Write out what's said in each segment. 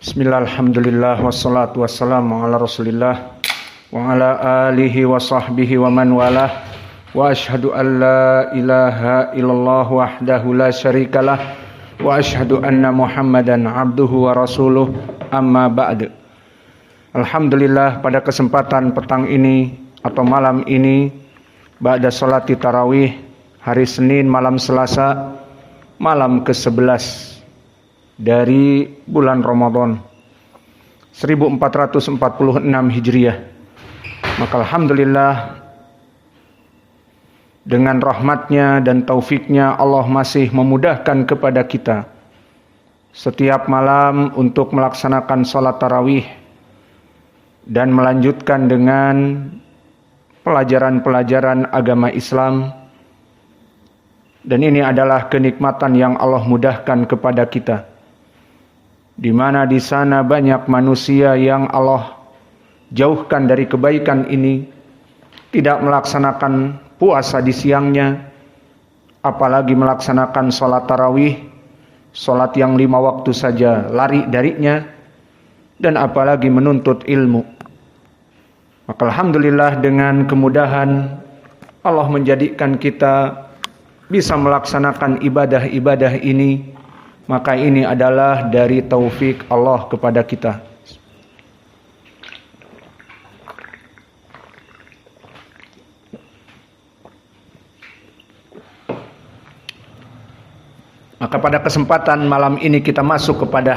Bismillah, alhamdulillah, wassalatu wassalamu ala rasulillah wa ala alihi wa sahbihi wa man walah wa ashhadu an la ilaha illallah wahdahu la syarikalah wa ashhadu anna muhammadan abduhu wa rasuluh amma ba'd. Alhamdulillah, pada kesempatan petang ini atau malam ini ba'da sholati tarawih hari Senin malam Selasa malam ke-11 dari bulan Ramadan 1446 Hijriah. Maka alhamdulillah, dengan rahmatnya dan taufiknya Allah masih memudahkan kepada kita setiap malam untuk melaksanakan sholat tarawih dan melanjutkan dengan pelajaran-pelajaran agama Islam. Dan ini adalah kenikmatan yang Allah mudahkan kepada kita, di mana di sana banyak manusia yang Allah jauhkan dari kebaikan ini, tidak melaksanakan puasa di siangnya, apalagi melaksanakan sholat tarawih, sholat yang 5 waktu saja lari darinya, dan apalagi menuntut ilmu. Maka alhamdulillah, dengan kemudahan Allah menjadikan kita bisa melaksanakan ibadah-ibadah ini. Maka ini adalah dari taufik Allah kepada kita. Maka pada kesempatan malam ini kita masuk kepada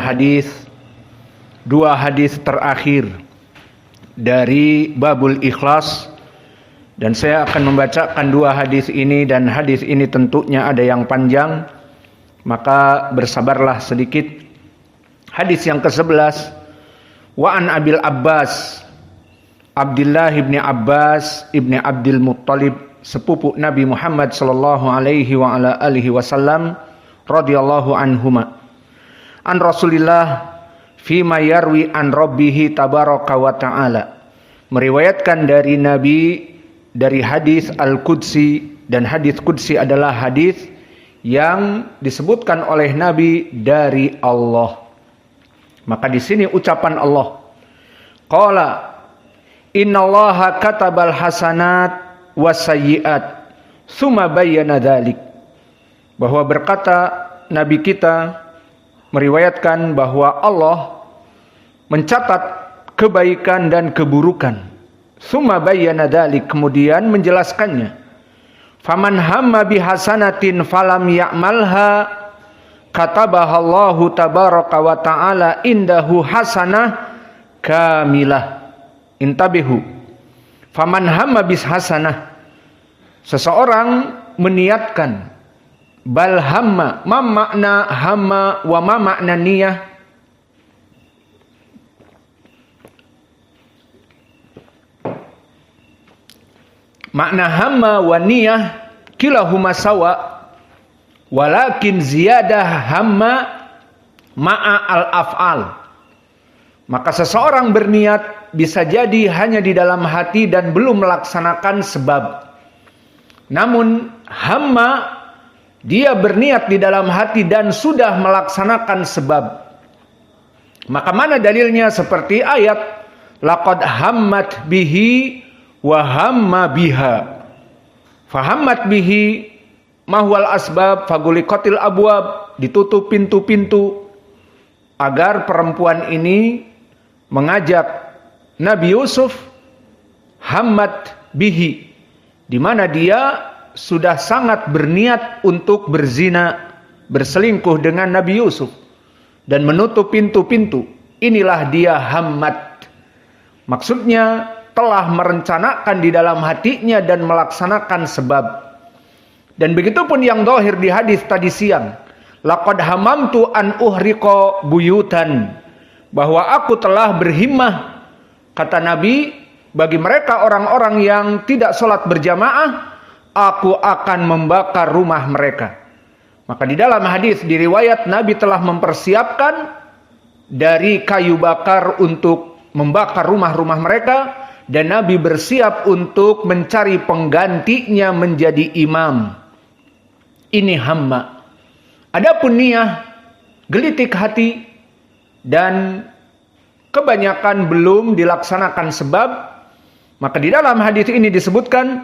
dua hadis terakhir dari Babul Ikhlas. Dan saya akan membacakan dua hadis ini, dan hadis ini tentunya ada yang panjang, maka bersabarlah sedikit. Hadis yang ke-11, wa an Abil Abbas Abdullah ibni Abbas ibni Abdul Muttalib, sepupu Nabi Muhammad sallallahu alaihi wa ala alihi wasallam radhiyallahu anhuma, an Rasulillah fima yarwi an rabbih tabaraka wa ta'ala, meriwayatkan dari Nabi dari hadis Al-Qudsi. Dan hadis Qudsi adalah hadis yang disebutkan oleh Nabi dari Allah. Maka di sini ucapan Allah, qala innallaha katabal hasanat wasayyi'at tsumma bayyana dzalik, bahwa berkata Nabi kita meriwayatkan bahwa Allah mencatat kebaikan dan keburukan, tsumma bayyana dzalik, kemudian menjelaskannya. Faman hamma bihasanatin falam ya'malha katabahallahu tabaraka wa ta'ala indahu hasanah kamilah. Intabihu. Faman hamma bishasanah, seseorang meniatkan, bal hamma, ma makna hamma wa ma makna niyah. Makna hamma wa niyah kilahuma sawa, walakin ziyadah hamma ma'a al-af'al. Maka seseorang berniat bisa jadi hanya di dalam hati dan belum melaksanakan sebab. Namun hamma, dia berniat di dalam hati dan sudah melaksanakan sebab. Maka mana dalilnya? Seperti ayat laqad hammat bihi wa hamma biha fahammat bihi mahwal asbab faguliqatil abwab, ditutup pintu-pintu agar perempuan ini mengajak Nabi Yusuf. Hammat bihi, di mana dia sudah sangat berniat untuk berzina, berselingkuh dengan Nabi Yusuf dan menutup pintu-pintu. Inilah dia hammat. Maksudnya telah merencanakan di dalam hatinya dan melaksanakan sebab. Dan begitu pun yang zahir di hadis tadi siang, laqad hamamtu an uhriqa buyutan, bahwa aku telah berhimmah, kata Nabi, bagi mereka orang-orang yang tidak sholat berjamaah, aku akan membakar rumah mereka. Maka di dalam hadis diriwayat Nabi telah mempersiapkan dari kayu bakar untuk membakar rumah-rumah mereka, dan Nabi bersiap untuk mencari penggantinya menjadi imam. Ini hamma. Adapun niyah, gelitik hati dan kebanyakan belum dilaksanakan sebab, maka di dalam hadis ini disebutkan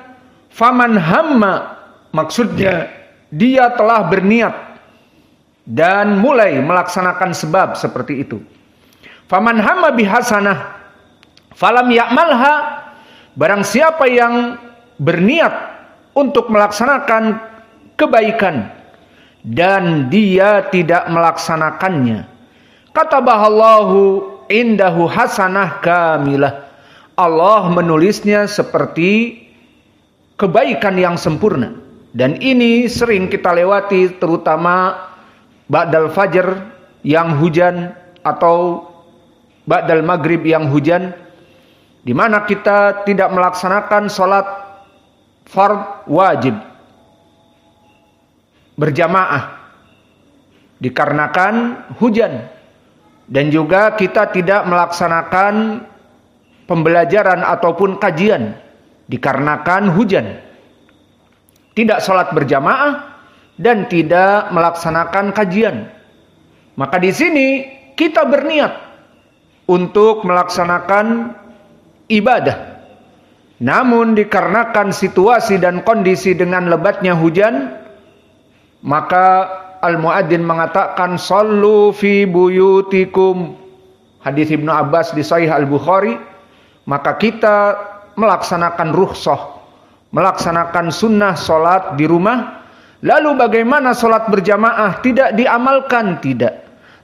faman hamma, maksudnya dia telah berniat dan mulai melaksanakan sebab seperti itu. Faman hamma bihasanah falam ya'malha, barang siapa yang berniat untuk melaksanakan kebaikan dan dia tidak melaksanakannya, katabahallahu indahu hasanah kamilah, Allah menulisnya seperti kebaikan yang sempurna. Dan ini sering kita lewati, terutama ba'dal fajr yang hujan atau ba'dal maghrib yang hujan, di mana kita tidak melaksanakan sholat fard wajib berjamaah dikarenakan hujan, dan juga kita tidak melaksanakan pembelajaran ataupun kajian dikarenakan hujan, tidak sholat berjamaah dan tidak melaksanakan kajian. Maka di sini kita berniat untuk melaksanakan ibadah, namun dikarenakan situasi dan kondisi dengan lebatnya hujan, maka al-muadzin mengatakan sallu fi buyutikum, hadis Ibnu Abbas di Sahih Al-Bukhari. Maka kita melaksanakan rukhsah, melaksanakan sunnah solat di rumah. Lalu bagaimana solat berjamaah tidak diamalkan? Tidak.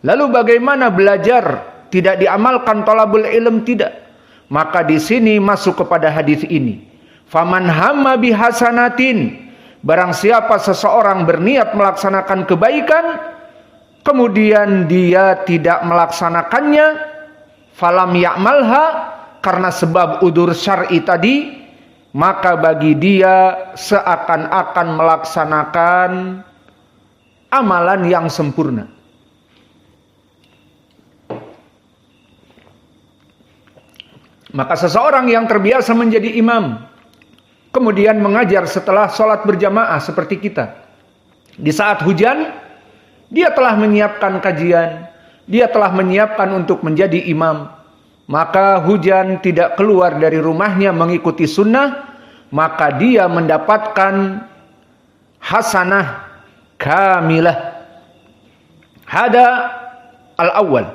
Lalu bagaimana belajar tidak diamalkan? Thalabul ilm tidak. Maka di sini masuk kepada hadis ini. Faman hamma bihasanatin, barang siapa seseorang berniat melaksanakan kebaikan, kemudian dia tidak melaksanakannya, falam ya'malha, karena sebab udzur syar'i tadi, maka bagi dia seakan-akan melaksanakan amalan yang sempurna. Maka seseorang yang terbiasa menjadi imam, kemudian mengajar setelah sholat berjamaah seperti kita, di saat hujan, dia telah menyiapkan kajian, dia telah menyiapkan untuk menjadi imam, maka hujan tidak keluar dari rumahnya mengikuti sunnah, maka dia mendapatkan hasanah kamilah. Hada al-awwal.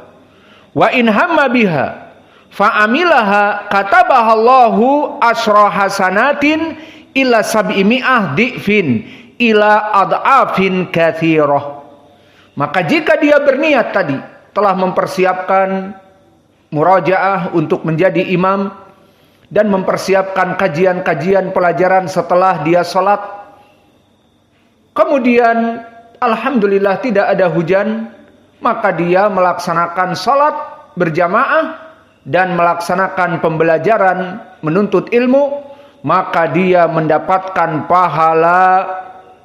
Wa in hamma biha fa'amilaha katabahallahu asra hasanatin ila sab'imi'ah di'fin ila ad'afin kathirah. Maka jika dia berniat tadi, telah mempersiapkan murajaah untuk menjadi imam dan mempersiapkan kajian-kajian pelajaran setelah dia sholat, kemudian alhamdulillah tidak ada hujan, maka dia melaksanakan sholat berjamaah dan melaksanakan pembelajaran menuntut ilmu, maka dia mendapatkan pahala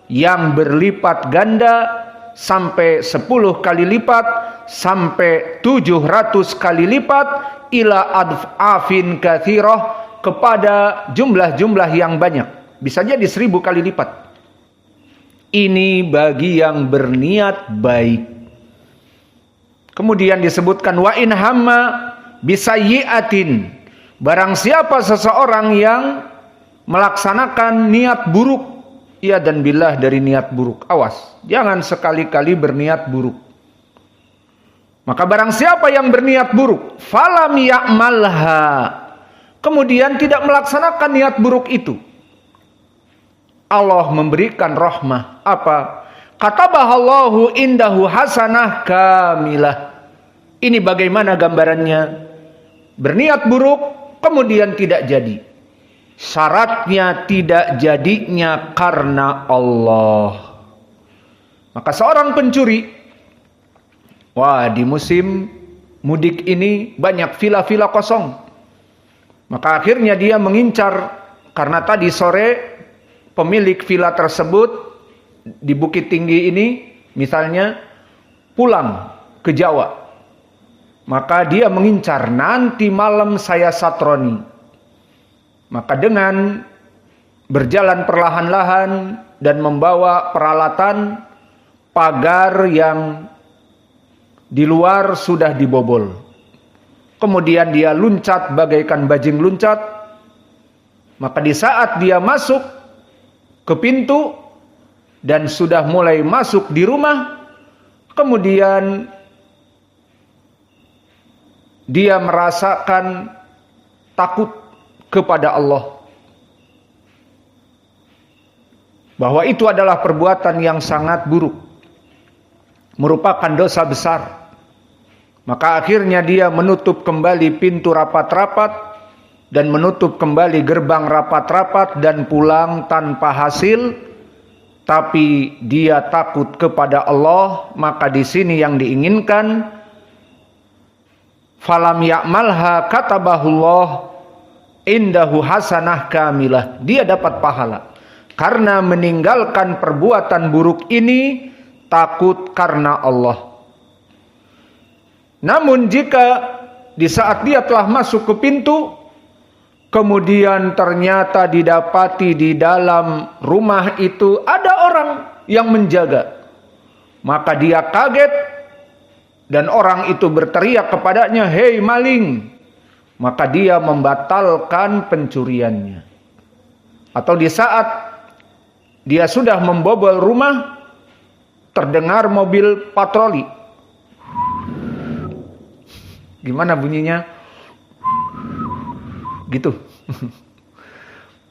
yang berlipat ganda sampai 10 kali lipat, sampai 700 kali lipat, ila adf'afin kathirah, kepada jumlah-jumlah yang banyak, bisa jadi 1000 kali lipat. Ini bagi yang berniat baik. Kemudian disebutkan wa in hamma bisayyi'atin, barang siapa seseorang yang melaksanakan niat buruk, ya dan billah dari niat buruk, awas, jangan sekali-kali berniat buruk. Maka barang siapa yang berniat buruk, falam ya'malha, kemudian tidak melaksanakan niat buruk itu, Allah memberikan rahmah. Apa? Katabahallahu indahu hasanah kamilah. Ini bagaimana gambarannya? Berniat buruk kemudian tidak jadi. Syaratnya tidak jadinya karena Allah. Maka seorang pencuri, wah di musim mudik ini banyak villa-villa kosong. Maka akhirnya dia mengincar, karena tadi sore pemilik villa tersebut di Bukit Tinggi ini misalnya pulang ke Jawa. Maka dia mengincar, nanti malam saya satroni. Maka dengan berjalan perlahan-lahan dan membawa peralatan, pagar yang di luar sudah dibobol, kemudian dia luncat bagaikan bajing luncat, maka di saat dia masuk ke pintu dan sudah mulai masuk di rumah, kemudian dia merasakan takut kepada Allah, bahwa itu adalah perbuatan yang sangat buruk, merupakan dosa besar. Maka akhirnya dia menutup kembali pintu rapat-rapat dan menutup kembali gerbang rapat-rapat dan pulang tanpa hasil. Tapi dia takut kepada Allah, maka di sini yang diinginkan, falam ya'malha katabahullah indahu hasanah kamilah. Dia dapat pahala karena meninggalkan perbuatan buruk ini, takut karena Allah. Namun jika di saat dia telah masuk ke pintu, kemudian ternyata didapati di dalam rumah itu ada orang yang menjaga, maka dia kaget dan orang itu berteriak kepadanya, "Hei maling!" Maka dia membatalkan pencuriannya. Atau di saat dia sudah membobol rumah, terdengar mobil patroli. Gimana bunyinya? Gitu.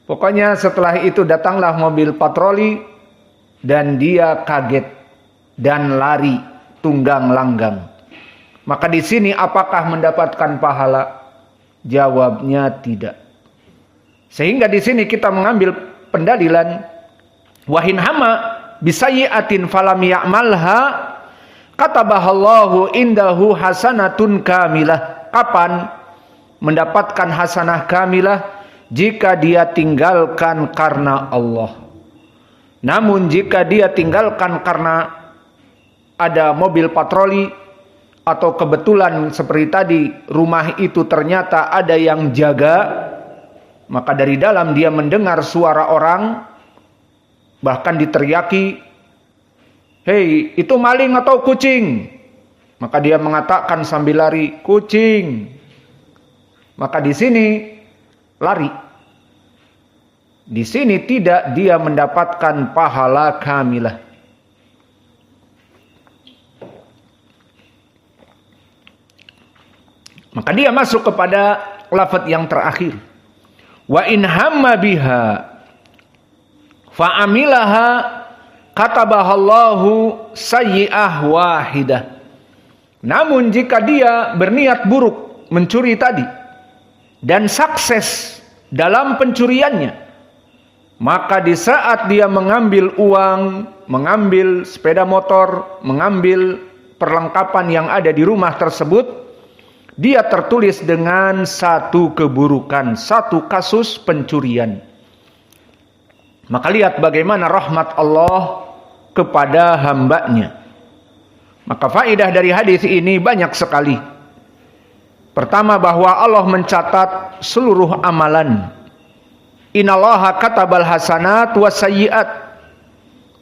Pokoknya setelah itu datanglah mobil patroli dan dia kaget dan lari tunggang langgang. Maka di sini apakah mendapatkan pahala? Jawabnya tidak. Sehingga di sini kita mengambil pendalilan, wahin hama bisayyi'atin falam ya'malha katabahallahu indahu hasanatun kamilah. Kapan mendapatkan hasanah kamilah? Jika dia tinggalkan karena Allah. Namun jika dia tinggalkan karena ada mobil patroli, atau kebetulan seperti tadi rumah itu ternyata ada yang jaga, maka dari dalam dia mendengar suara orang, bahkan diteriaki, "Hei, itu maling atau kucing?" Maka dia mengatakan sambil lari, "Kucing." Maka di sini lari. Di sini tidak dia mendapatkan pahala kamilah. Maka dia masuk kepada lafaz yang terakhir. Wa in hamma biha fa amilaha katabahallahu sayyi'ah wahidah. Namun jika dia berniat buruk mencuri tadi dan sukses dalam pencuriannya, maka di saat dia mengambil uang, mengambil sepeda motor, mengambil perlengkapan yang ada di rumah tersebut, dia tertulis dengan satu keburukan, satu kasus pencurian. Maka lihat bagaimana rahmat Allah kepada hambanya. Maka faedah dari hadis ini banyak sekali. Pertama, bahwa Allah mencatat seluruh amalan. Innallaha katabal hasanat was sayyi'at.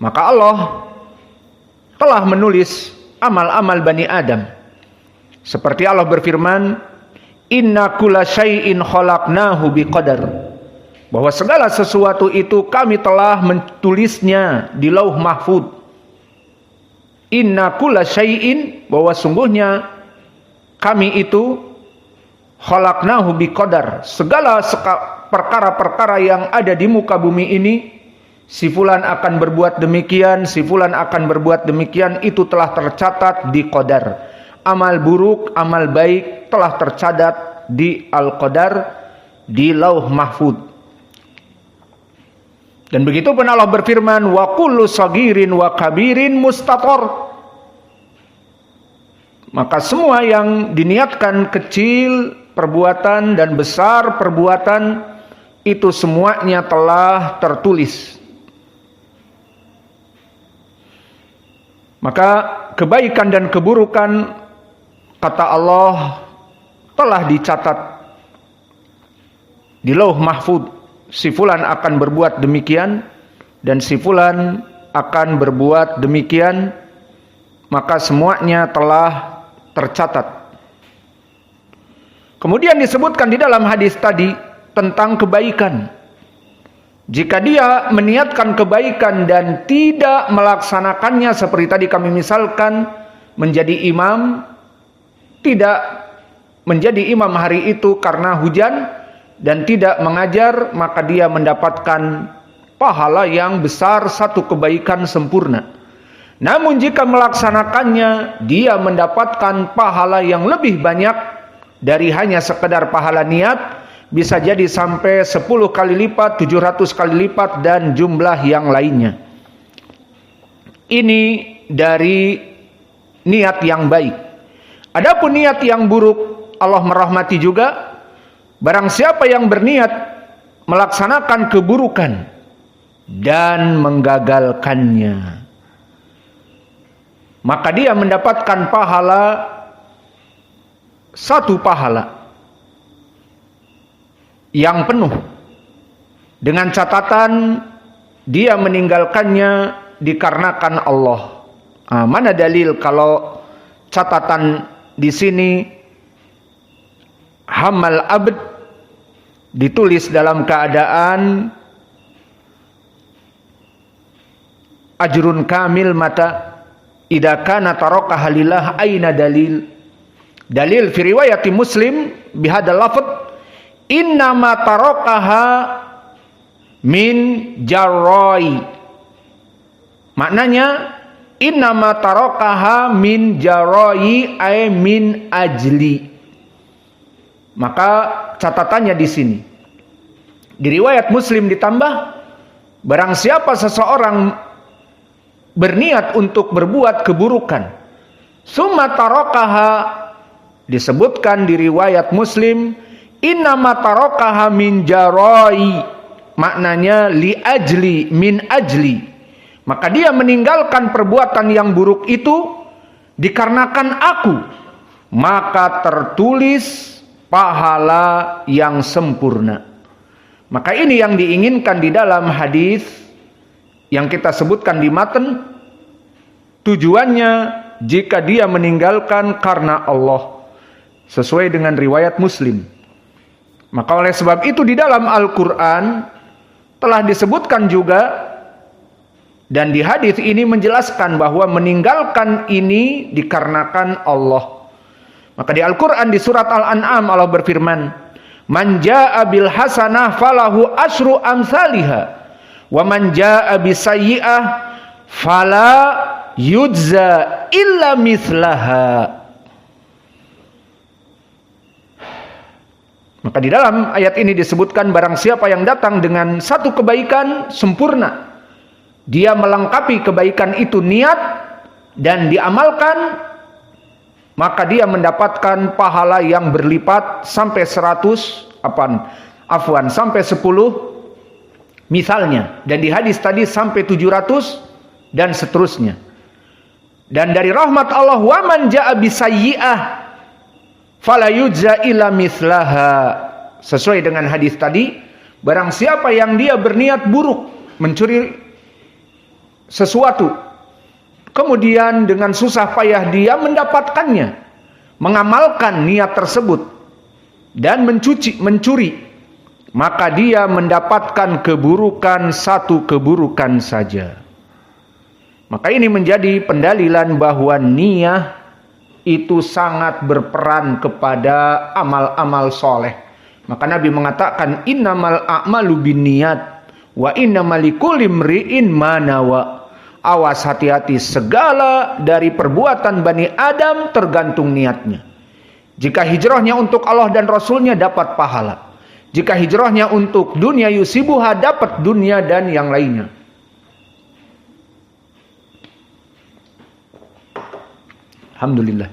Maka Allah telah menulis amal-amal Bani Adam. Seperti Allah berfirman, "Inna kulla syai'in khalaqnahu biqadar." Bahwa segala sesuatu itu kami telah menulisnya di Lauh Mahfuz. Inna kulla syai'in, bahwa sungguhnya kami itu khalaqnahu biqadar. Segala perkara-perkara yang ada di muka bumi ini, si fulan akan berbuat demikian, si fulan akan berbuat demikian, itu telah tercatat di qadar. Amal buruk, amal baik telah tercatat di Al-Qadar, di Lauh Mahfuz. Dan begitu pun Allah berfirman, wa kullu sagirin wa kabirin mustator. Maka semua yang diniatkan kecil perbuatan dan besar perbuatan, itu semuanya telah tertulis. Maka kebaikan dan keburukan, kata Allah, telah dicatat di Lauh Mahfuz. Si fulan akan berbuat demikian dan si fulan akan berbuat demikian, maka semuanya telah tercatat. Kemudian disebutkan di dalam hadis tadi tentang kebaikan. Jika dia meniatkan kebaikan dan tidak melaksanakannya, seperti tadi kami misalkan, menjadi imam, tidak menjadi imam hari itu karena hujan dan tidak mengajar, maka dia mendapatkan pahala yang besar, satu kebaikan sempurna. Namun jika melaksanakannya, dia mendapatkan pahala yang lebih banyak dari hanya sekedar pahala niat, bisa jadi sampai 10 kali lipat, 700 kali lipat, dan jumlah yang lainnya. Ini dari niat yang baik. Adapun niat yang buruk, Allah merahmati juga. Barang siapa yang berniat melaksanakan keburukan dan menggagalkannya, maka dia mendapatkan pahala, satu pahala yang penuh, dengan catatan dia meninggalkannya dikarenakan Allah. Mana dalil kalau catatan di sini hamal abd ditulis dalam keadaan ajrun kamil, mata idza kana tarakaha lillah, aina dalil? Dalil fi riwayati Muslim bihadzal lafadz innama tarakaha min jarrai. Maknanya innama tarakaha min jarrai ay min ajli. Maka catatannya di sini di riwayat Muslim ditambah, barang siapa seseorang berniat untuk berbuat keburukan, summa tarakaha, disebutkan di riwayat Muslim innama tarakaha min jarai, maknanya li ajli, min ajli, maka dia meninggalkan perbuatan yang buruk itu dikarenakan aku, maka tertulis pahala yang sempurna. Maka ini yang diinginkan di dalam hadis yang kita sebutkan di matan. Tujuannya jika dia meninggalkan karena Allah, sesuai dengan riwayat Muslim. Maka oleh sebab itu di dalam Al-Quran telah disebutkan juga, dan di hadis ini menjelaskan bahwa meninggalkan ini dikarenakan Allah. Maka di Al-Quran di surat Al-An'am Allah berfirman, man jaa'a bil hasanah falahu asyru amsalihha wa man jaa'a bis sayyi'ah fala yujza illa mithlaha. Maka di dalam ayat ini disebutkan barang siapa yang datang dengan satu kebaikan sempurna, dia melengkapi kebaikan itu niat dan diamalkan, maka dia mendapatkan pahala yang berlipat sampai sampai 10 misalnya. Dan di hadis tadi sampai 700 dan seterusnya. Dan dari rahmat Allah, wa man jaa'a bisayyi'ah fala yujza illa mithlaha. Sesuai dengan hadis tadi, barang siapa yang dia berniat buruk, mencuri sesuatu, kemudian dengan susah payah dia mendapatkannya, mengamalkan niat tersebut dan mencuri, maka dia mendapatkan keburukan, satu keburukan saja. Maka ini menjadi pendalilan bahwa niat itu sangat berperan kepada amal-amal soleh. Maka Nabi mengatakan innamal a'malu binniyat wa innamal likulli imri'in ma nawa. Awas, hati-hati, segala dari perbuatan Bani Adam tergantung niatnya. Jika hijrahnya untuk Allah dan Rasulnya dapat pahala. Jika hijrahnya untuk dunia yusibuha dapat dunia dan yang lainnya. Alhamdulillah.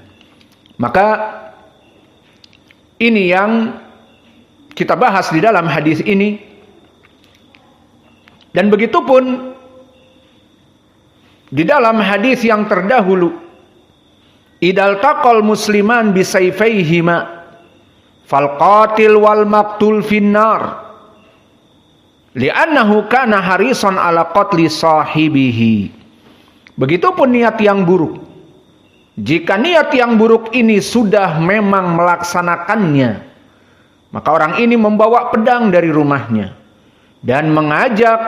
Maka ini yang kita bahas di dalam hadis ini. Dan begitu pun di dalam hadis yang terdahulu, idal taqal musliman bisayfaihima fal qatil wal maqtul finnar li'annahu kana harisan ala qatli sahibihi. Begitupun niat yang buruk. Jika niat yang buruk ini sudah memang melaksanakannya Maka orang ini membawa pedang dari rumahnya dan mengajak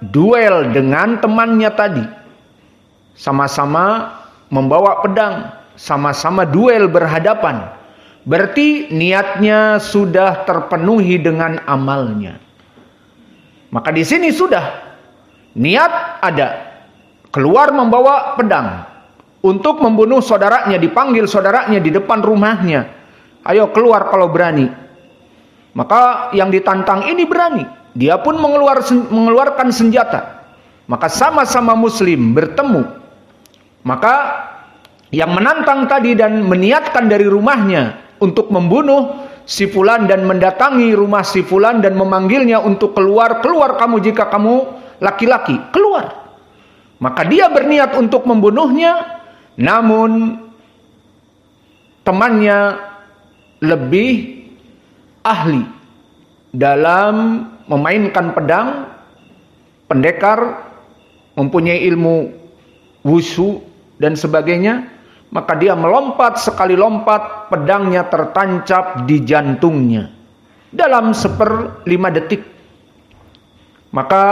duel dengan temannya tadi. Sama-sama membawa pedang, sama-sama duel berhadapan. Berarti niatnya sudah terpenuhi dengan amalnya. Maka di sini sudah niat ada. Keluar membawa pedang untuk membunuh saudaranya, dipanggil saudaranya di depan rumahnya. Ayo keluar kalau berani. Maka yang ditantang ini berani. Dia pun mengeluarkan senjata. Maka sama-sama muslim bertemu. Maka yang menantang tadi dan meniatkan dari rumahnya untuk membunuh si fulan dan mendatangi rumah si fulan dan memanggilnya untuk keluar. Keluar kamu jika kamu laki-laki. Keluar. Maka dia berniat untuk membunuhnya. Namun temannya lebih ahli dalam memainkan pedang, pendekar, mempunyai ilmu wushu dan sebagainya. Maka dia melompat, sekali lompat pedangnya tertancap di jantungnya dalam 1/5 detik. Maka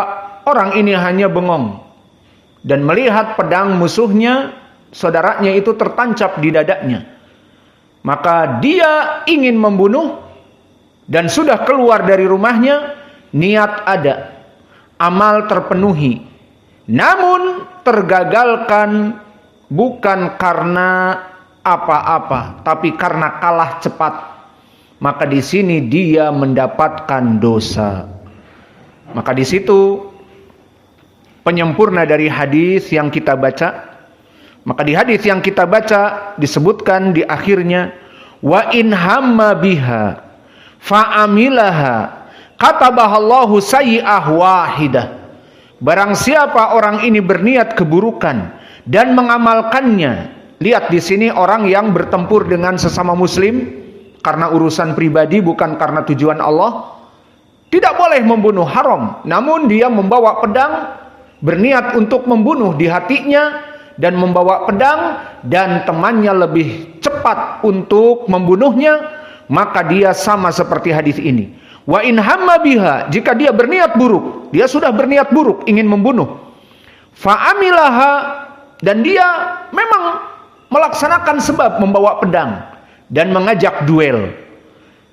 orang ini hanya bengong dan melihat pedang musuhnya, saudaranya itu tertancap di dadanya. Maka dia ingin membunuh dan sudah keluar dari rumahnya, niat ada, amal terpenuhi. Namun tergagalkan bukan karena apa-apa, tapi karena kalah cepat. Maka di sini dia mendapatkan dosa. Maka di situ penyempurna dari hadis yang kita baca. Maka di hadis yang kita baca disebutkan di akhirnya, wa in hamma biha fa amilaha katabahallahu sayyi'ah wahidah. Barang siapa orang ini berniat keburukan dan mengamalkannya. Lihat di sini orang yang bertempur dengan sesama muslim karena urusan pribadi, bukan karena tujuan Allah. Tidak boleh membunuh, haram. Namun dia membawa pedang, berniat untuk membunuh di hatinya, dan membawa pedang, dan temannya lebih cepat untuk membunuhnya. Maka dia sama seperti hadis ini. Wa in hamma biha, jika dia berniat buruk, dia sudah berniat buruk ingin membunuh. Fa amilaha, dan dia memang melaksanakan sebab membawa pedang dan mengajak duel.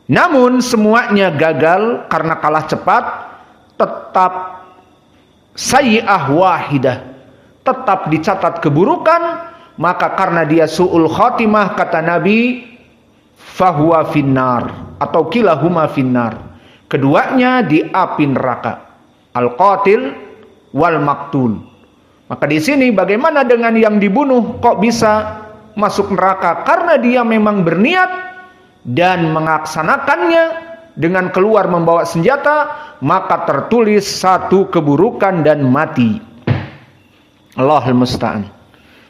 Namun semuanya gagal karena kalah cepat. Tetap sayyi'ah wahidah, tetap dicatat keburukan. Maka karena dia su'ul khotimah, kata Nabi, fahuwa finnar, atau kilahuma finnar, keduanya di api neraka, al-qatil wal maktul. Maka di sini bagaimana dengan yang dibunuh kok bisa masuk neraka? Karena dia memang berniat dan melaksanakannya dengan keluar membawa senjata, maka tertulis satu keburukan dan mati. Allahul musta'an.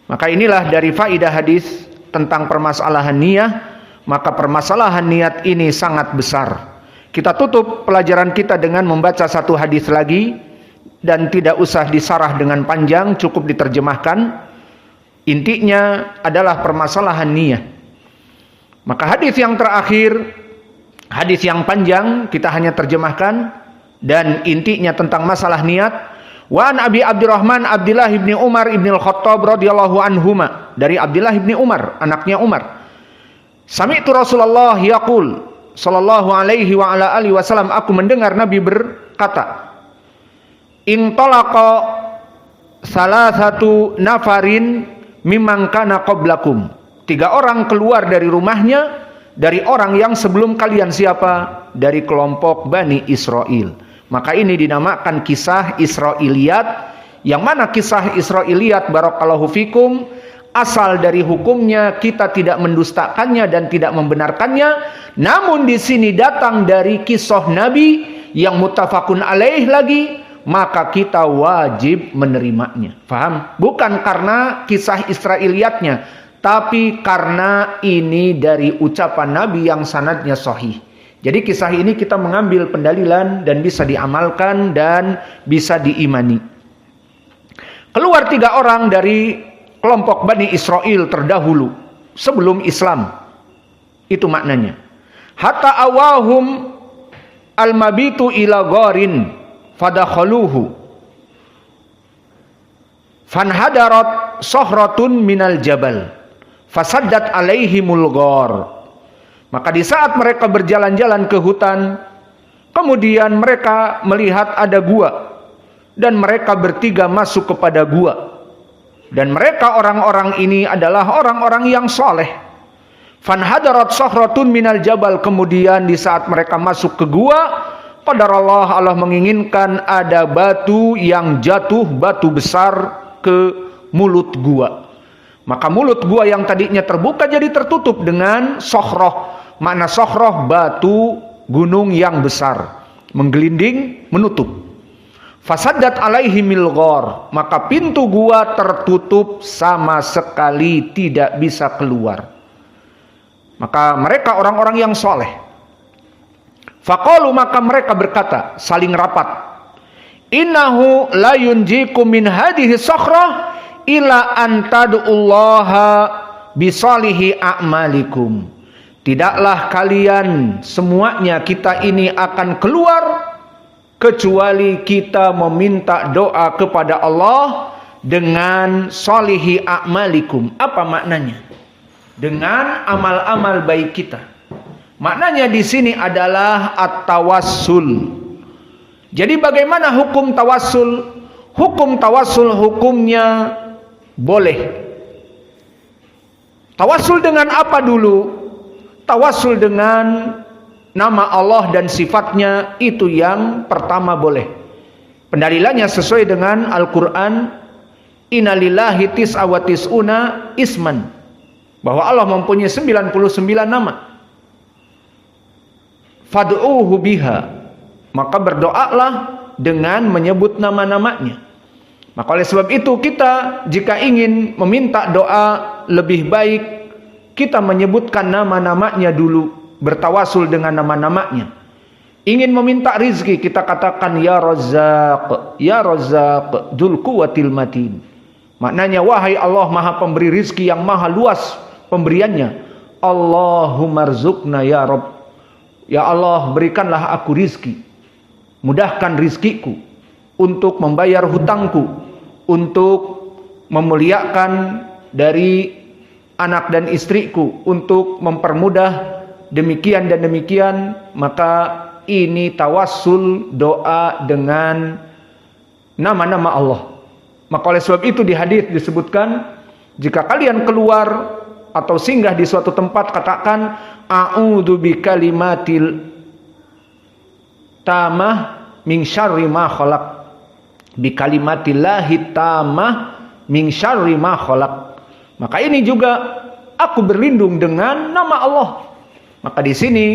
Maka inilah dari faidah hadis tentang permasalahan niyah. Maka permasalahan niat ini sangat besar. Kita tutup pelajaran kita dengan membaca satu hadis lagi, dan tidak usah disarah dengan panjang, cukup diterjemahkan. Intinya adalah permasalahan niyah. Maka hadis yang terakhir, hadis yang panjang kita hanya terjemahkan, dan intinya tentang masalah niat. Wa an Abi Abdurrahman Abdullah ibni Umar ibni al-Khattab radhiyallahu anhuma, dari Abdullah ibni Umar, anaknya Umar. Sami'tu Rasulullah yaqul sallallahu alaihi wa ala alihi wasallam, aku mendengar Nabi berkata, intalaqa salasatu nafarin mimman kana qablakum. 3 orang keluar dari rumahnya, dari orang yang sebelum kalian. Siapa? Dari kelompok Bani Israel. Maka ini dinamakan kisah Israiliyat. Yang mana kisah Israiliyat, barakallahu fikum, asal dari hukumnya kita tidak mendustakannya dan tidak membenarkannya. Namun di sini datang dari kisah Nabi yang muttafaqun alaih lagi, maka kita wajib menerimanya. Faham? Bukan karena kisah Israiliyatnya, tapi karena ini dari ucapan Nabi yang sanadnya sahih. Jadi kisah ini kita mengambil pendalilan dan bisa diamalkan dan bisa diimani. Keluar 3 orang dari kelompok Bani Israel terdahulu sebelum Islam. Itu maknanya. Hatta awahum al-mabitu ila gharin fadakhaluhu fanhadarat sohratun minal jabal fasaddat alaihimul ghar. Maka di saat mereka berjalan-jalan ke hutan, kemudian mereka melihat ada gua, dan mereka bertiga masuk kepada gua, dan mereka orang-orang ini adalah orang-orang yang soleh. Fanhadarat sohratun minal jabal, kemudian di saat mereka masuk ke gua, qadarallah, Allah menginginkan ada batu yang jatuh, batu besar ke mulut gua. Maka mulut gua yang tadinya terbuka jadi tertutup dengan sohroh. Makna sohroh, batu gunung yang besar, menggelinding, menutup. Fasaddat alaihimil ghar, maka pintu gua tertutup sama sekali, tidak bisa keluar. Maka mereka orang-orang yang soleh. Faqalu, maka mereka berkata, saling rapat, innahu la yunjikum min hadhihi sakhrah ila an tad'ullaha bisalihi a'malikum. Tidaklah kalian semuanya, kita ini akan keluar kecuali kita meminta doa kepada Allah dengan solihi a'malikum. Apa maknanya? Dengan amal-amal baik kita. Maknanya di sini adalah at-tawassul. Jadi bagaimana hukum tawassul? Hukum tawassul hukumnya boleh. Tawassul dengan apa dulu? Tawassul dengan nama Allah dan sifatnya, itu yang pertama boleh. Pendalilannya sesuai dengan Al-Quran, innalillahi tis'a wa tis'una isman, bahwa Allah mempunyai 99 nama. Fad'uhu biha, maka berdoalah dengan menyebut nama-namanya. Maka oleh sebab itu kita jika ingin meminta doa lebih baik, kita menyebutkan nama-namanya dulu, bertawasul dengan nama-namanya. Ingin meminta rizki, kita katakan ya Razzaq, ya Razzaq dzul quwwatil matin. Maknanya, wahai Allah maha pemberi rizki yang maha luas pemberiannya. Allahumma rzuqna ya Rabb, ya Allah berikanlah aku rizki, mudahkan rizkiku untuk membayar hutangku, untuk memuliakan dari anak dan istriku, untuk mempermudah demikian dan demikian. Maka ini tawassul, doa dengan nama-nama Allah. Maka oleh sebab itu di hadis disebutkan, jika kalian keluar atau singgah di suatu tempat, katakan a'udzu bikalimatil tamah min syarri ma khalaq, bikalimatillahi tamah min syarri ma khalaq. Maka ini juga aku berlindung dengan nama Allah. Maka di sini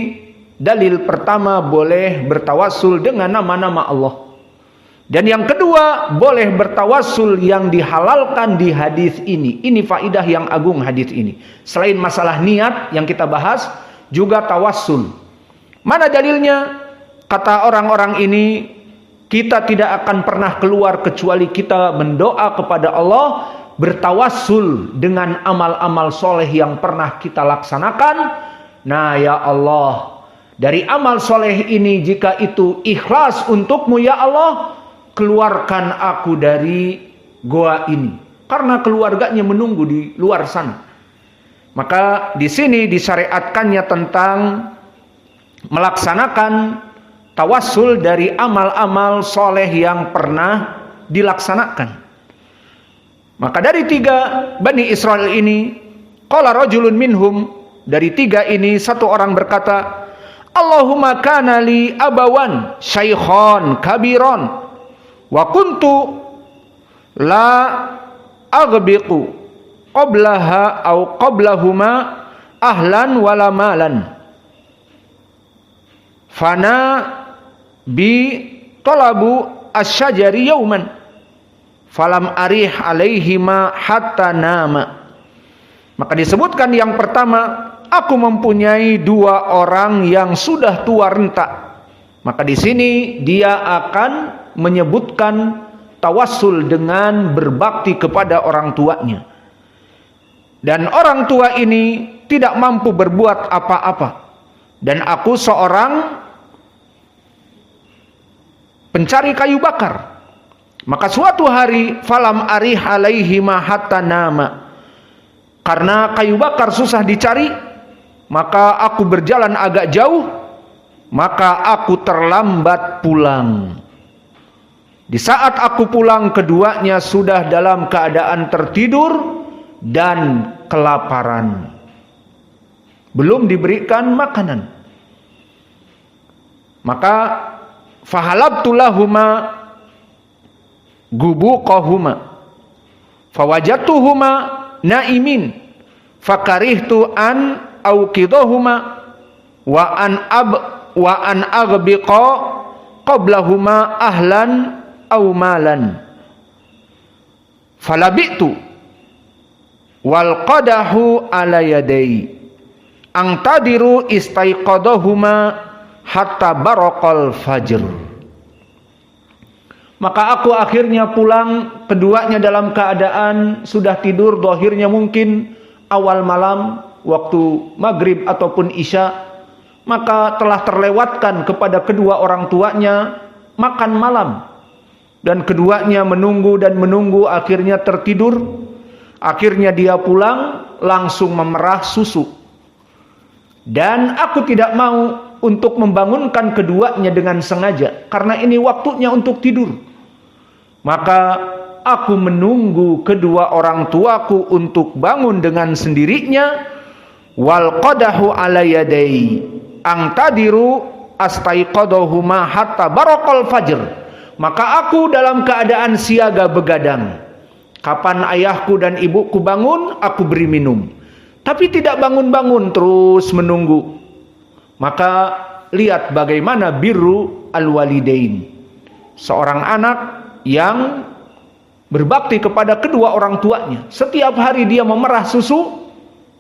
dalil pertama boleh bertawassul dengan nama-nama Allah. Dan yang kedua, boleh bertawassul yang dihalalkan di hadis ini. Ini faidah yang agung hadis ini. Selain masalah niat yang kita bahas, juga tawassul. Mana dalilnya? Kata orang-orang ini, kita tidak akan pernah keluar kecuali kita mendoa kepada Allah, bertawassul dengan amal-amal soleh yang pernah kita laksanakan. Nah ya Allah, dari amal soleh ini jika itu ikhlas untukmu ya Allah, keluarkan aku dari goa ini, karena keluarganya menunggu di luar sana. Maka di sini disyariatkannya tentang melaksanakan tawassul dari amal-amal soleh yang pernah dilaksanakan. Maka dari 3 Bani Israel ini, qala rajulun minhum, dari 3 ini satu orang berkata, Allahumma kana li abawan syaikhan kabiran wa kuntu la aghbiqu qablaha au qablahuma ahlan wala malan fana bi talabu asyajari yauman falam arih alaihima hatta nama. Maka disebutkan yang pertama, aku mempunyai 2 orang yang sudah tua renta. Maka di sini dia akan menyebutkan tawassul dengan berbakti kepada orang tuanya. Dan orang tua ini tidak mampu berbuat apa-apa. Dan aku seorang pencari kayu bakar. Maka suatu hari falam arih alaihima hatta nama. Karena kayu bakar susah dicari, maka aku berjalan agak jauh, maka aku terlambat pulang. Di saat aku pulang, keduanya sudah dalam keadaan tertidur dan kelaparan. Belum diberikan makanan. Maka fahalabtu lahuma gubuqahuma fawajadtuhuma naimin fakarihtu an auqidahuma wa an aghbiqa qablahuma ahlan aw malan falabitu wal qadahu ala yadai angtadiru istaiqadahuma hatta baraqal fajr. Maka aku akhirnya pulang, keduanya dalam keadaan sudah tidur, zahirnya mungkin awal malam, waktu maghrib ataupun isya. Maka telah terlewatkan kepada kedua orang tuanya makan malam. Dan keduanya menunggu dan menunggu, akhirnya tertidur. Akhirnya dia pulang, langsung memerah susu. Dan aku tidak mau untuk membangunkan keduanya dengan sengaja, karena ini waktunya untuk tidur. Maka aku menunggu kedua orang tuaku untuk bangun dengan sendirinya. Wal qadahu ala yadai angtadiru astaiqadahuma hatta baraqal fajr. Maka aku dalam keadaan siaga begadang. Kapan ayahku dan ibuku bangun, aku beri minum. Tapi tidak bangun-bangun, terus menunggu. Maka lihat bagaimana birru al-walidain. Seorang anak yang berbakti kepada kedua orang tuanya. Setiap hari dia memerah susu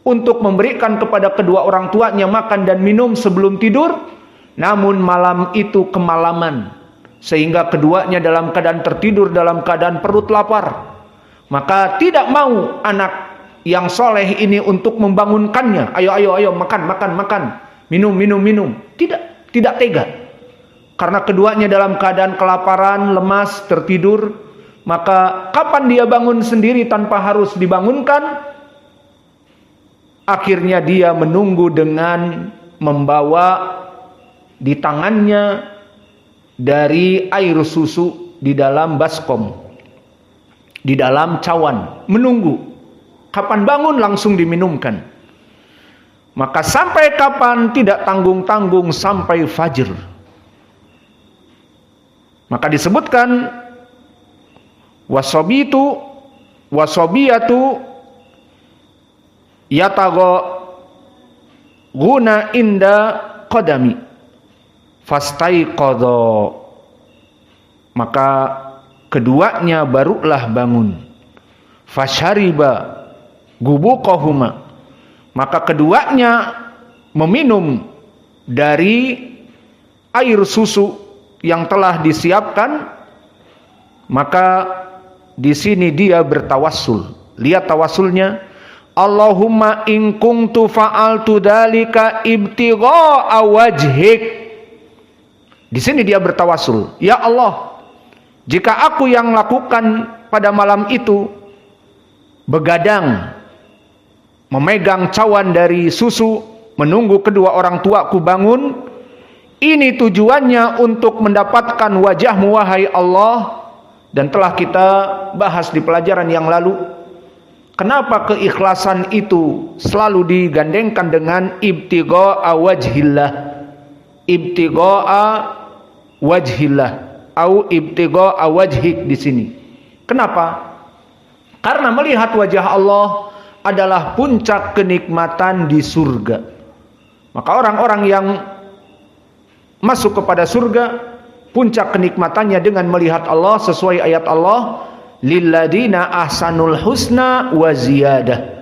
untuk memberikan kepada kedua orang tuanya makan dan minum sebelum tidur. Namun malam itu kemalaman, sehingga keduanya dalam keadaan tertidur, dalam keadaan perut lapar. Maka tidak mau anak yang soleh ini untuk membangunkannya. Ayo makan. Minum. Tidak tega. Karena keduanya dalam keadaan kelaparan, lemas, tertidur. Maka kapan dia bangun sendiri tanpa harus dibangunkan? Akhirnya dia menunggu dengan membawa di tangannya dari air susu di dalam baskom, di dalam cawan. Menunggu. Kapan bangun langsung diminumkan. Maka sampai kapan tidak tanggung-tanggung sampai fajr. Maka disebutkan wasobiyatu yatago guna inda qadami fastaiqadha. Maka keduanya barulah bangun. Fasyariba gubuqahuma. Maka keduanya meminum dari air susu yang telah disiapkan. Maka di sini dia bertawassul. Lihat tawassulnya. Allahumma in kuntu fa'altu dzalika ibtigha'a wajhik. Di sini dia bertawassul. Ya Allah, jika aku yang lakukan pada malam itu begadang, memegang cawan dari susu, menunggu kedua orang tuaku bangun, ini tujuannya untuk mendapatkan wajahmu wahai Allah. Dan telah kita bahas di pelajaran yang lalu, kenapa keikhlasan itu selalu digandengkan dengan ibtigha'a wajhillah. Ibtigha'a wajhillah au ibtigha'a wajhik di sini. Kenapa? Karena melihat wajah Allah adalah puncak kenikmatan di surga. Maka orang-orang yang masuk kepada surga, puncak kenikmatannya dengan melihat Allah sesuai ayat Allah, lilladina ahsanul husna wa ziyadah.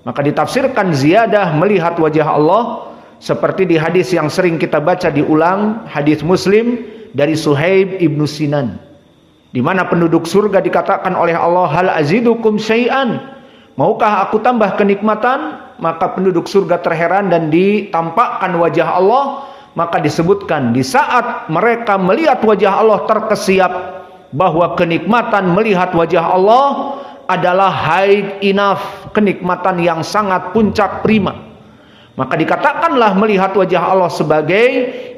Maka ditafsirkan ziyadah melihat wajah Allah seperti di hadis yang sering kita baca diulang, hadis Muslim dari Suhaib ibnu Sinan, di mana penduduk surga dikatakan oleh Allah, hal azidukum syai'an, maukah aku tambah kenikmatan? Maka penduduk surga terheran dan ditampakkan wajah Allah. maka disebutkan di saat mereka melihat wajah Allah terkesiap, bahwa kenikmatan melihat wajah Allah adalah high enough, kenikmatan yang sangat puncak prima. Maka dikatakanlah melihat wajah Allah sebagai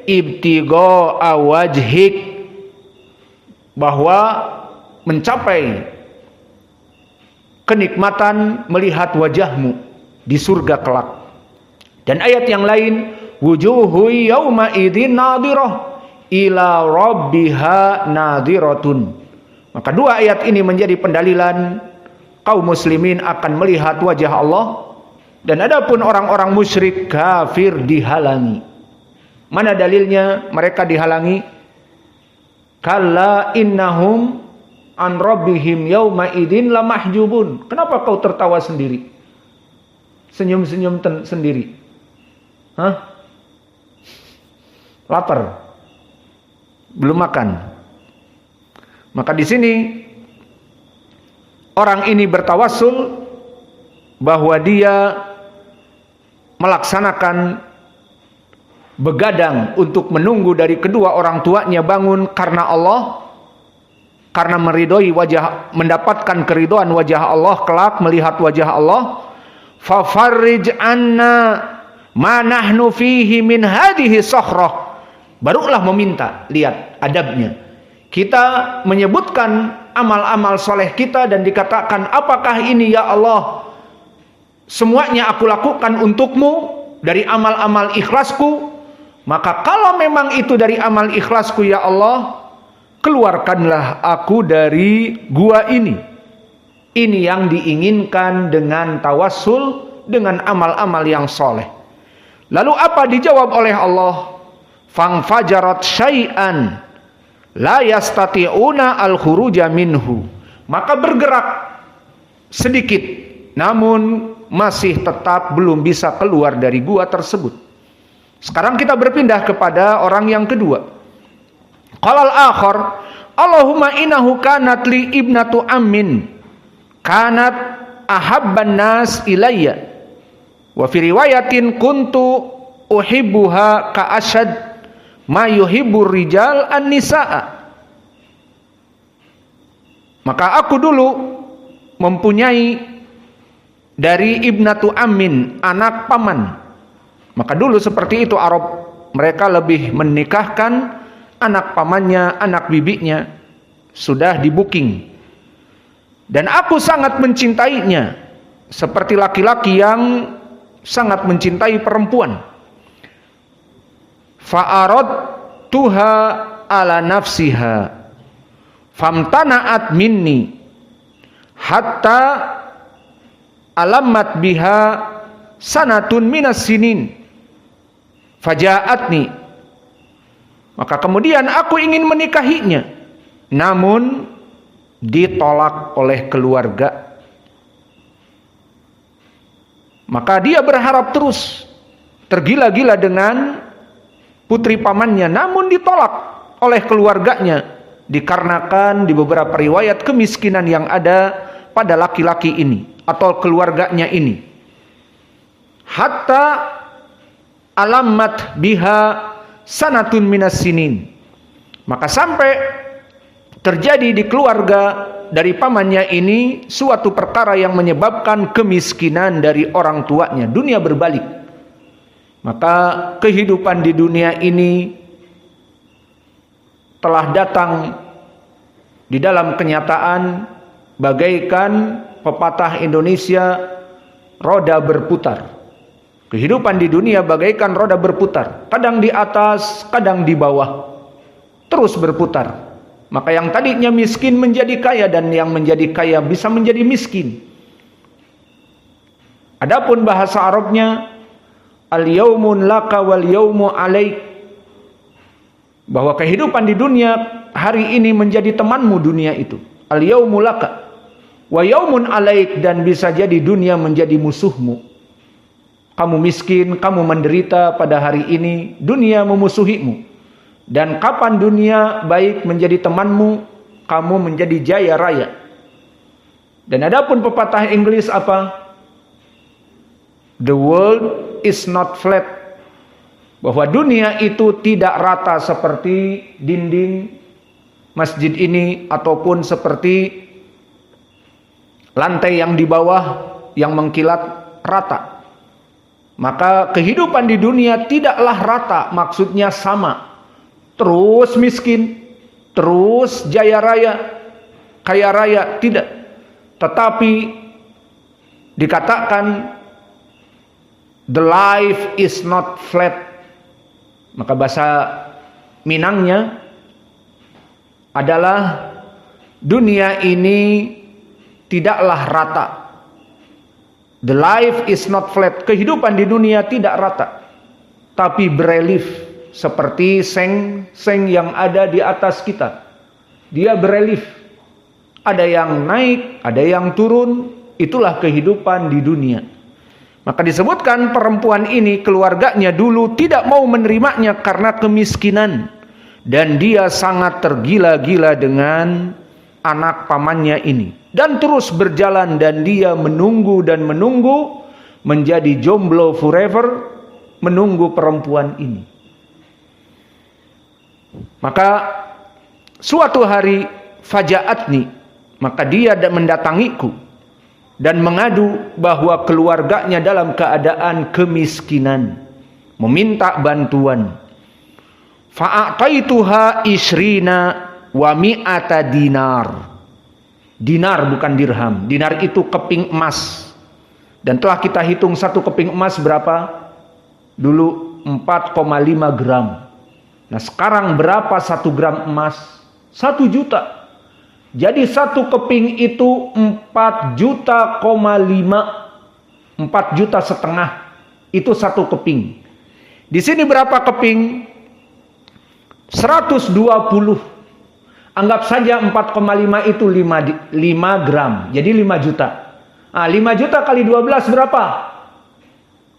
ibtigha wajhik, bahwa mencapai kenikmatan melihat wajahmu di surga kelak. Dan ayat yang lain, wujuhu yauma idzin nadhirah ila rabbiha nadhiratun. Maka dua ayat ini menjadi pendalilan kaum muslimin akan melihat wajah Allah, dan adapun orang-orang musyrik kafir dihalangi. Mana dalilnya mereka dihalangi? Kalla innahum an rabbihim yauma idzin lamahjubun. Kenapa kau tertawa sendiri? Senyum-senyum sendiri. Hah? Lapar. Belum makan. Maka di sini orang ini bertawassul bahwa dia melaksanakan begadang untuk menunggu dari kedua orang tuanya bangun karena Allah, karena meridhoi wajah, mendapatkan keridhaan wajah Allah kelak, melihat wajah Allah. Fafarrij anna ma nahnu fihi min hadhihi sakhrah. Barulah meminta, lihat adabnya. Kita menyebutkan amal-amal soleh kita dan dikatakan, apakah ini ya Allah semuanya aku lakukan untukmu dari amal-amal ikhlasku? Maka kalau memang itu dari amal ikhlasku ya Allah, keluarkanlah aku dari gua ini. Ini yang diinginkan dengan tawassul, dengan amal-amal yang soleh. Lalu apa dijawab oleh Allah? Fangfajarat syai'an la yastati'una al-khuruja minhu. Maka bergerak sedikit, namun masih tetap belum bisa keluar dari gua tersebut. Sekarang kita berpindah kepada orang yang kedua. Qalal akhar, Allahumma innahu kanat li ibnatu ammin kanat ahabban nas ilayya wa fi riwayatin kuntu uhibbuha ka asyad ma yuhibbur rijal an-nisaa. Maka aku dulu mempunyai dari ibnatu ammin, anak paman. Maka dulu seperti itu Arab, mereka lebih menikahkan anak pamannya, anak bibinya, sudah di booking. Dan aku sangat mencintainya, seperti laki-laki yang sangat mencintai perempuan. Fa'arad tuha ala nafsiha famtana'at minni hatta alamat biha sanatun minas sinin faja'atni. Maka kemudian aku ingin menikahinya, namun ditolak oleh keluarga. Maka dia berharap terus, tergila-gila dengan putri pamannya, namun ditolak oleh keluarganya, dikarenakan di beberapa riwayat kemiskinan yang ada pada laki-laki ini atau keluarganya ini. Hatta alamat biha sanatun minas sinin. Maka sampai terjadi di keluarga dari pamannya ini suatu perkara yang menyebabkan kemiskinan dari orang tuanya. Dunia berbalik. Maka kehidupan di dunia ini telah datang di dalam kenyataan bagaikan pepatah Indonesia, roda berputar. Kehidupan di dunia bagaikan roda berputar, kadang di atas, kadang di bawah, terus berputar. Maka yang tadinya miskin menjadi kaya, dan yang menjadi kaya bisa menjadi miskin. Adapun bahasa Arabnya, al-yaumun laka wal yaumu alaik, bahwa kehidupan di dunia hari ini menjadi temanmu dunia itu. Al-yaumu laka wa yaumun alaik, dan bisa jadi dunia menjadi musuhmu. Kamu miskin, kamu menderita pada hari ini, dunia memusuhimu. Dan kapan dunia baik menjadi temanmu, kamu menjadi jaya raya. Dan adapun pepatah Inggris apa? The world is not flat, bahwa dunia itu tidak rata seperti dinding masjid ini ataupun seperti lantai yang di bawah yang mengkilat rata. Maka kehidupan di dunia tidaklah rata, maksudnya sama. Terus miskin, terus jaya raya, kaya raya, tidak. Tetapi dikatakan the life is not flat. Maka bahasa Minangnya adalah dunia ini tidaklah rata. The life is not flat. Kehidupan di dunia tidak rata, tapi berelief seperti seng yang ada di atas kita. Dia berelief. Ada yang naik, ada yang turun. Itulah kehidupan di dunia. Maka disebutkan perempuan ini keluarganya dulu tidak mau menerimanya karena kemiskinan. Dan dia sangat tergila-gila dengan anak pamannya ini. Dan terus berjalan dan dia menunggu dan menunggu menjadi jomblo forever, menunggu perempuan ini. Maka suatu hari fajaatni, maka dia mendatangiku dan mengadu bahwa keluarganya dalam keadaan kemiskinan, meminta bantuan. Fa'ataituha isrina wa mi'ata dinar. Dinar bukan dirham. Dinar itu keping emas. Dan telah kita hitung satu keping emas berapa? Dulu 4,5 gram. Nah sekarang berapa 1 gram emas? 1 juta. Jadi satu keping itu 4 juta, 4 juta setengah. Itu satu keping. Di sini berapa keping? 120. Anggap saja 4,5 itu 5 gram. Jadi 5 juta. Nah, 5 juta kali 12 berapa?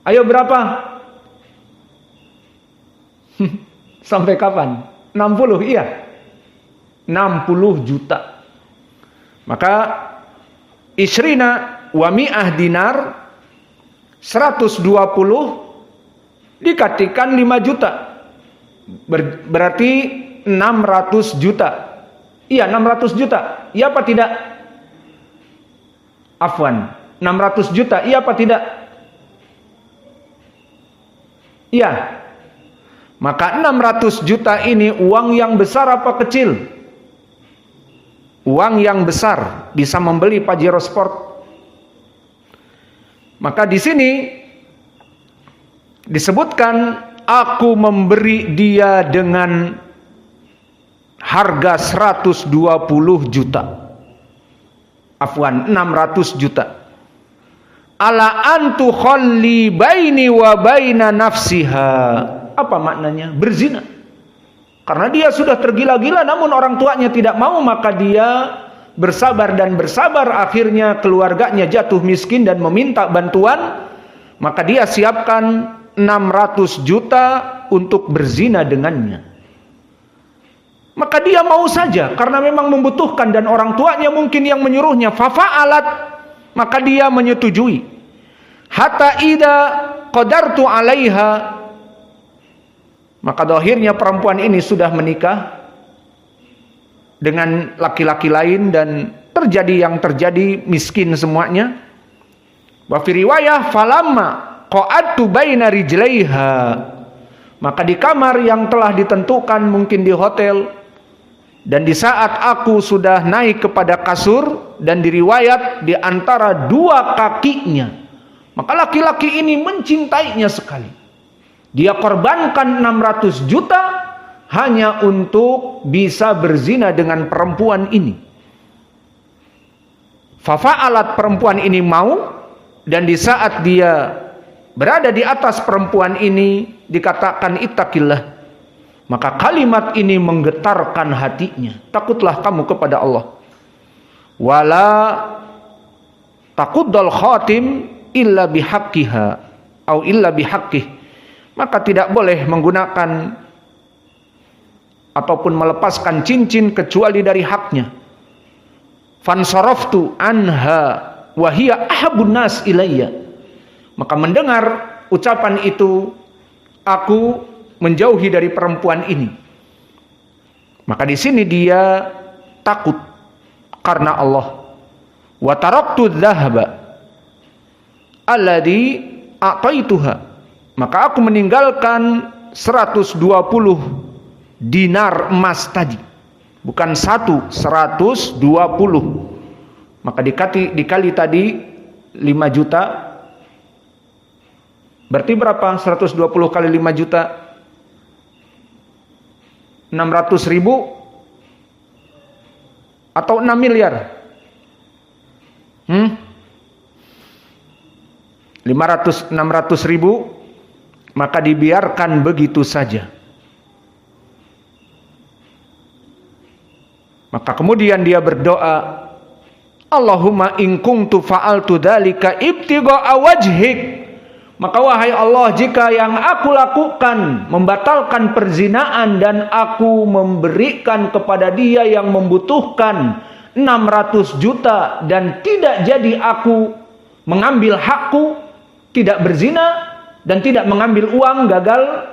Ayo berapa? Sampai kapan? 60, iya. 60 juta. Maka isrina wa mi'ah dinar 120 dikatikan 5 juta. Berarti 600 juta. Iya, 600 juta. Iya apa tidak? Afwan. 600 juta. Iya apa tidak? Iya. Maka 600 juta ini uang yang besar apa kecil? Uang yang besar. Bisa membeli Pajero Sport. Maka di sini disebutkan aku memberi dia dengan harga 120 juta. Afwan, 600 juta. Ala antu khalli baini wa baina nafsiha. Apa maknanya? Berzina. Karena dia sudah tergila-gila namun orang tuanya tidak mau, maka dia bersabar dan bersabar, akhirnya keluarganya jatuh miskin dan meminta bantuan, maka dia siapkan 600 juta untuk berzina dengannya. Maka dia mau saja karena memang membutuhkan dan orang tuanya mungkin yang menyuruhnya. Fafa'alat, maka dia menyetujui. Hatta ida qadartu 'alaiha, maka akhirnya perempuan ini sudah menikah dengan laki-laki lain dan terjadi yang terjadi, miskin semuanya. Wa fi riwayah falamma qa'adtu baina rijlaiha, maka di kamar yang telah ditentukan mungkin di hotel, dan di saat aku sudah naik kepada kasur dan diriwayat di antara dua kakinya, maka laki-laki ini mencintainya sekali. Dia korbankan 600 juta hanya untuk bisa berzina dengan perempuan ini. Fafa'alat, perempuan ini mau, dan di saat dia berada di atas perempuan ini dikatakan ittaqillah. Maka kalimat ini menggetarkan hatinya. Takutlah kamu kepada Allah. Wala taquddal khatim illa bihaqqiha atau illa bihaqqih. Maka tidak boleh menggunakan ataupun melepaskan cincin kecuali dari haknya. Fansaraftu anha wa hiya ahabbun nas ilayya. Maka mendengar ucapan itu, aku menjauhi dari perempuan ini. Maka di sini dia takut karena Allah. Wa taraktu dzahaba alladhi a'taituha. Maka aku meninggalkan 120 dinar emas tadi. Bukan 1, 120. Maka dikali tadi 5 juta. Berarti berapa? 120 kali 5 juta. 600 ribu atau 6 miliar? 600 ribu, maka dibiarkan begitu saja. Maka kemudian dia berdoa, Allahumma in kuntu fa'altu dzalika ibtigha'a wajhik. Maka wahai Allah, jika yang aku lakukan membatalkan perzinaan dan aku memberikan kepada dia yang membutuhkan 600 juta dan tidak jadi aku mengambil hakku, tidak berzina dan tidak mengambil uang, gagal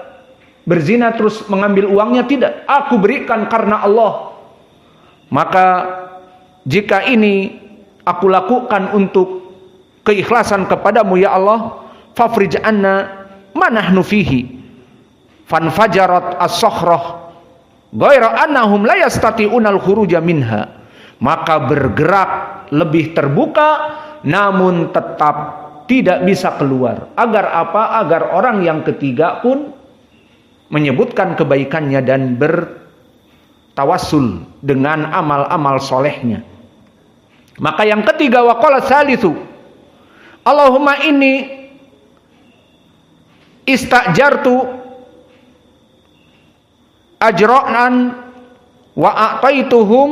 berzina terus mengambil uangnya, tidak, aku berikan karena Allah. Maka jika ini aku lakukan untuk keikhlasan kepadamu ya Allah, fafrij anna ma nahnu fihi. Fanfajarat as-sakhrah ghaira annahum la yastati'unal khuruja minha. Maka bergerak lebih terbuka namun tetap tidak bisa keluar. Agar apa? Agar orang yang ketiga pun menyebutkan kebaikannya dan bertawassul dengan amal-amal solehnya. Maka yang ketiga, waqala tsalitsu, Allahumma inni istajartu ajra'an wa a'taituhum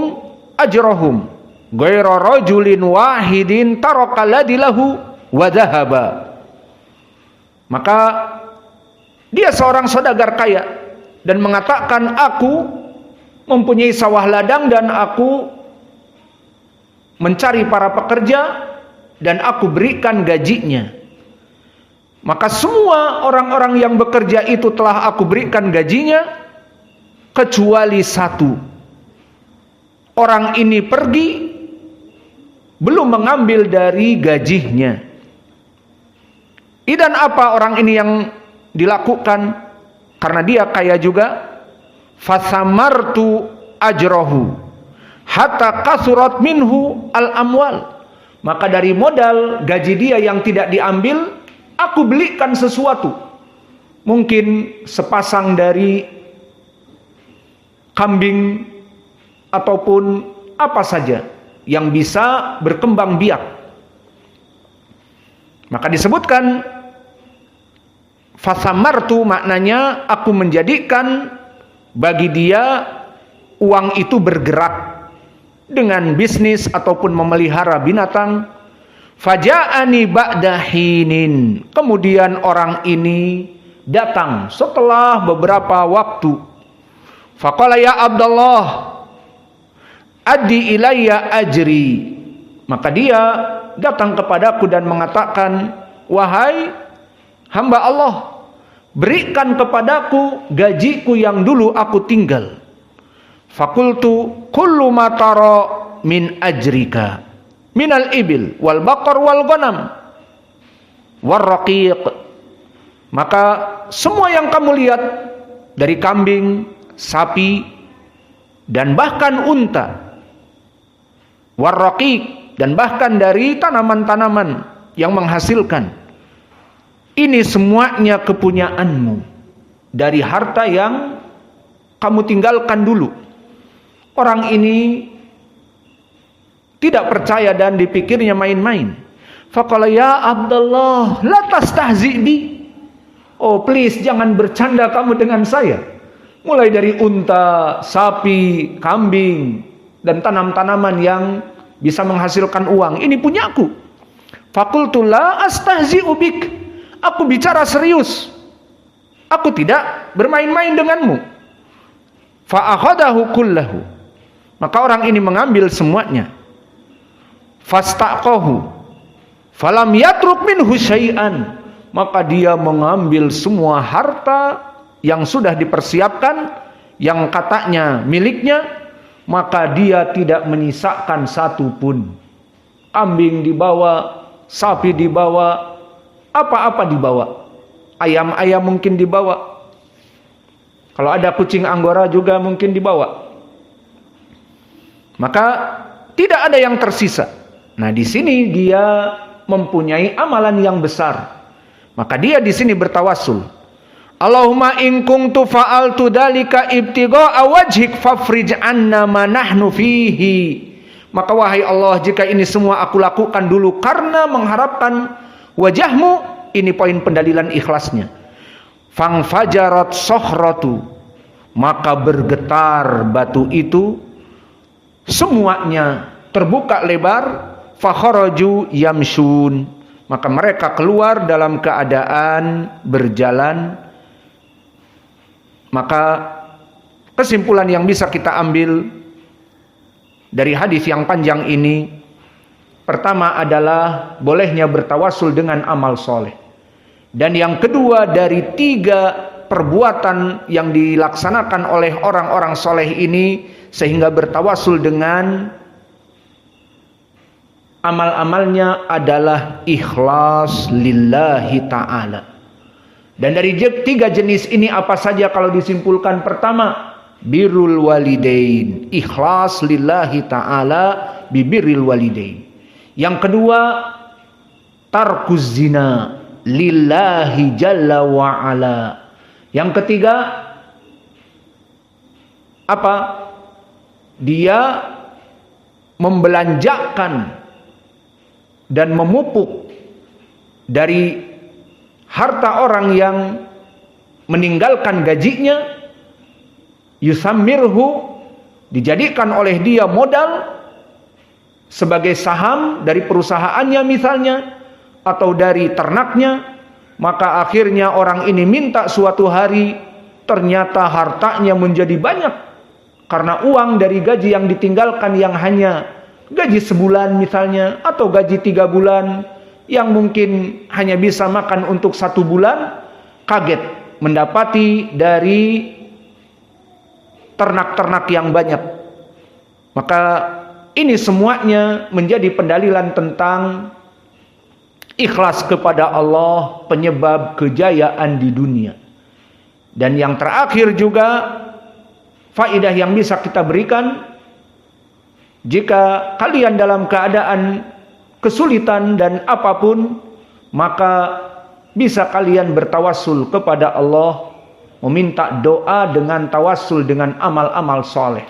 ajrahum ghaira rajulin wahidin taraka ladilahu wa dhahaba. Maka dia seorang saudagar kaya dan mengatakan, aku mempunyai sawah ladang dan aku mencari para pekerja dan aku berikan gajinya. Maka semua orang-orang yang bekerja itu telah aku berikan gajinya, kecuali satu. Orang ini pergi belum mengambil dari gajinya. Dan apa orang ini yang dilakukan? Karena dia kaya juga. Fasamartu ajrohu hatta kasurat minhu al-amwal. Maka dari modal gaji dia yang tidak diambil, aku belikan sesuatu. Mungkin sepasang dari kambing ataupun apa saja yang bisa berkembang biak. Maka disebutkan fasamartu, maknanya aku menjadikan bagi dia uang itu bergerak dengan bisnis ataupun memelihara binatang. Faja'ani ba'da hinin. Kemudian orang ini datang setelah beberapa waktu. Faqala ya Abdullah addi ilayya ajri. Maka dia datang kepadaku dan mengatakan, wahai hamba Allah, berikan kepadaku gajiku yang dulu aku tinggal. Fakultu kullu ma tara min ajrika minal ibil wal baqar wal ghanam war raqiq. Maka semua yang kamu lihat dari kambing, sapi dan bahkan unta, war raqiq, dan bahkan dari tanaman-tanaman yang menghasilkan, ini semuanya kepunyaanmu dari harta yang kamu tinggalkan dulu. Orang ini tidak percaya dan dipikirnya main-main. Faqala ya Abdullah la tastahzi bi. Oh please, jangan bercanda kamu dengan saya. Mulai dari unta, sapi, kambing dan tanam-tanaman yang bisa menghasilkan uang, ini punyaku. Faqultu la astahzi'u bik. Aku bicara serius. Aku tidak bermain-main denganmu. Fa akhadahu kullahu. Maka orang ini mengambil semuanya. Fastaqahu falam yatruk minhu syai'an. Maka dia mengambil semua harta yang sudah dipersiapkan, yang katanya miliknya, maka dia tidak menyisakan satu pun. Kambing dibawa, sapi dibawa, apa-apa dibawa. Ayam-ayam mungkin dibawa. Kalau ada kucing Anggora juga mungkin dibawa. Maka tidak ada yang tersisa. Nah, di sini dia mempunyai amalan yang besar. Maka dia di sini bertawassul. Allahumma in kuntu fa'altu dzalika ibtigha'a wajhik fafrij 'anna ma nahnu fihi. Maka wahai Allah, jika ini semua aku lakukan dulu karena mengharapkan wajahmu, ini poin pendalilan ikhlasnya. Fangfajarat sohratu, maka bergetar batu itu, semuanya terbuka lebar. Fakharaju yamshun, maka mereka keluar dalam keadaan berjalan. Maka kesimpulan yang bisa kita ambil dari hadis yang panjang ini, pertama adalah bolehnya bertawassul dengan amal soleh. Dan yang kedua, dari 3 perbuatan yang dilaksanakan oleh orang-orang soleh ini, sehingga bertawassul dengan amal-amalnya adalah ikhlas lillahi ta'ala. Dan dari 3 jenis ini apa saja kalau disimpulkan? Pertama, birrul walidain, ikhlas lillahi ta'ala bibirril walidain. Yang kedua, tarkuz zina lillahi jalla wa'ala. Yang ketiga, apa? Dia membelanjakan dan memupuk dari harta orang yang meninggalkan gajinya, yusammirhu, dijadikan oleh dia modal sebagai saham dari perusahaannya misalnya, atau dari ternaknya. Maka akhirnya orang ini minta suatu hari, ternyata hartanya menjadi banyak karena uang dari gaji yang ditinggalkan, yang hanya gaji sebulan misalnya, atau gaji 3 bulan, yang mungkin hanya bisa makan untuk 1 bulan, kaget mendapati dari ternak-ternak yang banyak. Maka ini semuanya menjadi pendalilan tentang ikhlas kepada Allah, penyebab kejayaan di dunia. Dan yang terakhir juga, faedah yang bisa kita berikan, jika kalian dalam keadaan kesulitan dan apapun, maka bisa kalian bertawassul kepada Allah, meminta doa dengan tawassul dengan amal-amal soleh.